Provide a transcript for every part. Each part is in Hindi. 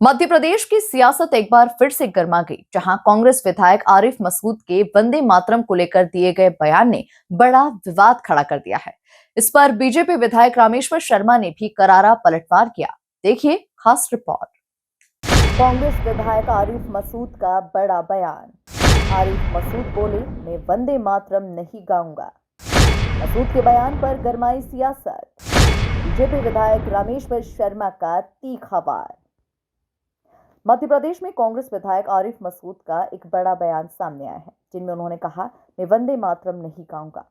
मध्य प्रदेश की सियासत एक बार फिर से गर्मा गई, जहां कांग्रेस विधायक आरिफ मसूद के वंदे मातरम को लेकर दिए गए बयान ने बड़ा विवाद खड़ा कर दिया है। इस पर बीजेपी विधायक रामेश्वर शर्मा ने भी करारा पलटवार किया। देखिए खास रिपोर्ट। कांग्रेस विधायक आरिफ मसूद का बड़ा बयान। आरिफ मसूद बोले, मैं वंदे मातरम नहीं गाऊंगा। मसूद के बयान पर गरमाई सियासत। बीजेपी विधायक रामेश्वर शर्मा का तीखा वार। मध्य प्रदेश में कांग्रेस विधायक आरिफ मसूद का एक बड़ा बयान सामने आया है, जिनमें उन्होंने कहा, मैं वंदे मातरम नहीं गाऊंगा।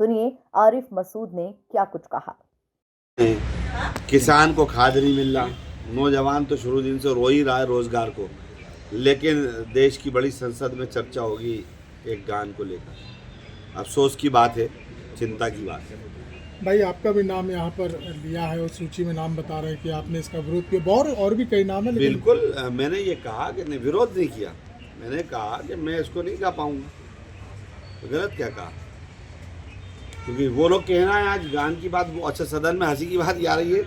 सुनिए आरिफ मसूद ने क्या कुछ कहा। किसान को खाद नहीं मिल रहा, नौजवान तो शुरू दिन से रो ही रहा है रोजगार को, लेकिन देश की बड़ी संसद में चर्चा होगी एक गान को लेकर। अफसोस की बात है, चिंता की बात है। भाई आपका भी नाम यहाँ पर लिया है और सूची में नाम बता रहे हैं कि आपने इसका विरोध किया। और भी कई नाम है। बिल्कुल, मैंने ये कहा कि नहीं, विरोध नहीं किया। मैंने कहा कि मैं इसको नहीं गा पाऊंगा। तो गलत क्या कहा? क्योंकि वो लोग कहना है आज गान की बात, वो अच्छा सदन में हंसी की बात आ रही है,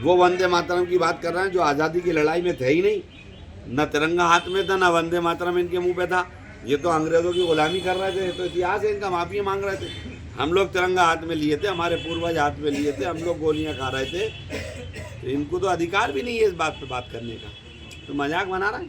वो वंदे मातरम की बात कर रहे हैं जो आज़ादी की लड़ाई में थे ही नहीं। न तिरंगा हाथ में था, न वंदे मातरम इनके मुंह पे था। ये तो अंग्रेज़ों की गुलामी कर रहे थे, तो इतिहास है इनका, माफ़ी मांग रहे थे। हम लोग तिरंगा हाथ में लिए थे, हमारे पूर्वज हाथ में लिए थे, हम लोग गोलियां खा रहे थे। तो इनको तो अधिकार भी नहीं है इस बात पे बात करने का, तो मजाक बना रहा है।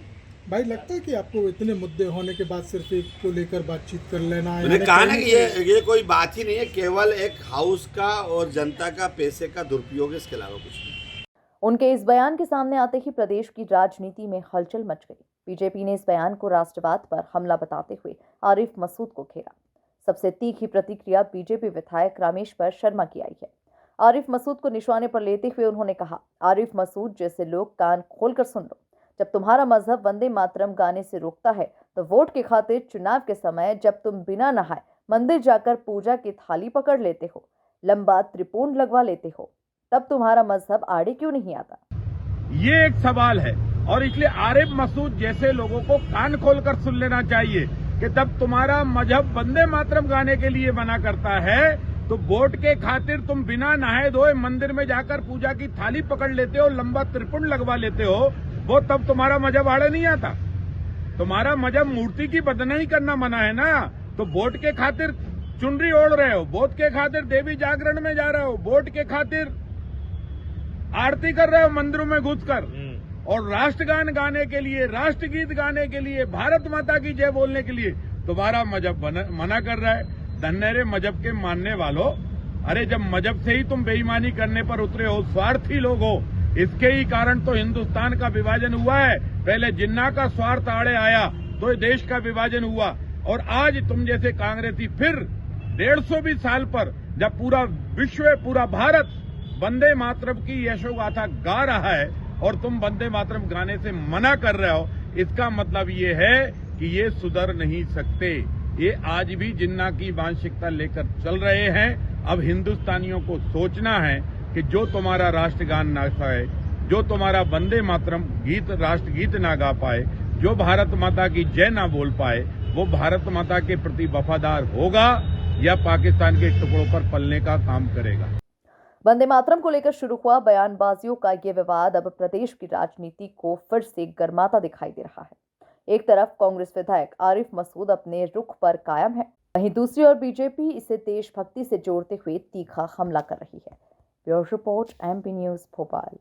भाई लगता है कि आपको इतने मुद्दे होने के बाद सिर्फ एक को लेकर बातचीत कर लेना है। मैंने कहा ना कि ये कोई बात ही नहीं है, केवल एक हाउस का और जनता का पैसे का दुरुपयोग है, इसके अलावा कुछ नहीं। उनके इस बयान के सामने आते ही प्रदेश की राजनीति में हलचल मच गई। बीजेपी ने इस बयान को राष्ट्रवाद पर हमला बताते हुए आरिफ मसूद को घेरा। सबसे तीखी प्रतिक्रिया बीजेपी विधायक रामेश्वर शर्मा की आई है। आरिफ मसूद को निशाने पर लेते हुए उन्होंने कहा, आरिफ मसूद जैसे लोग कान खोलकर सुन लो। जब तुम्हारा मजहब वंदे मातरम गाने से रोकता है, तो वोट के खातिर चुनाव के समय जब तुम बिना नहाए मंदिर जाकर पूजा की थाली पकड़ लेते हो, लंबा त्रिपुंड लगवा लेते हो, तब तुम्हारा मजहब आड़े क्यों नहीं आता? ये एक सवाल है और इसलिए आरिफ मसूद जैसे लोगों को कान खोलकर सुन लेना चाहिए कि जब तुम्हारा मजहब वंदे मातरम गाने के लिए मना करता है, तो वोट के खातिर तुम बिना नहाए धोए मंदिर में जाकर पूजा की थाली पकड़ लेते हो, लंबा त्रिपुंड लगवा लेते हो, वो तब तुम्हारा मजहब आड़े नहीं आता। तुम्हारा मजहब मूर्ति की बदनामी करना मना है ना, तो वोट के खातिर चुनरी ओढ़ रहे हो, वोट के खातिर देवी जागरण में जा रहे हो, वोट के खातिर आरती कर रहे हो मंदिरों में घुसकर, और राष्ट्रगान गाने के लिए, राष्ट्रगीत गाने के लिए, भारत माता की जय बोलने के लिए तुम्हारा मजहब मना कर रहा है। धन्यरे मजहब के मानने वालों, अरे जब मजहब से ही तुम बेईमानी करने पर उतरे हो, स्वार्थी लोग हो, इसके ही कारण तो हिंदुस्तान का विभाजन हुआ है। पहले जिन्ना का स्वार्थ आड़े आया तो देश का विभाजन हुआ, और आज तुम जैसे कांग्रेसी फिर 150 साल पर जब पूरा विश्व, पूरा भारत वंदे मातरम की यशोगाथा गा रहा है और तुम वंदे मातरम गाने से मना कर रहे हो, इसका मतलब ये है कि ये सुधर नहीं सकते। ये आज भी जिन्ना की मानसिकता लेकर चल रहे हैं। अब हिंदुस्तानियों को सोचना है कि जो तुम्हारा राष्ट्रगान ना गाए, जो तुम्हारा वंदे मातरम गीत, राष्ट्रगीत ना गा पाए, जो भारत माता की जय ना बोल पाए, वो भारत माता के प्रति वफादार होगा या पाकिस्तान के टुकड़ों पर पलने का काम करेगा। वंदे मातरम को लेकर शुरू हुआ बयानबाजियों का ये विवाद अब प्रदेश की राजनीति को फिर से गर्माता दिखाई दे रहा है। एक तरफ कांग्रेस विधायक आरिफ मसूद अपने रुख पर कायम है, वहीं दूसरी ओर बीजेपी इसे देशभक्ति से जोड़ते हुए तीखा हमला कर रही है। Bureau report, MP news, Bhopal.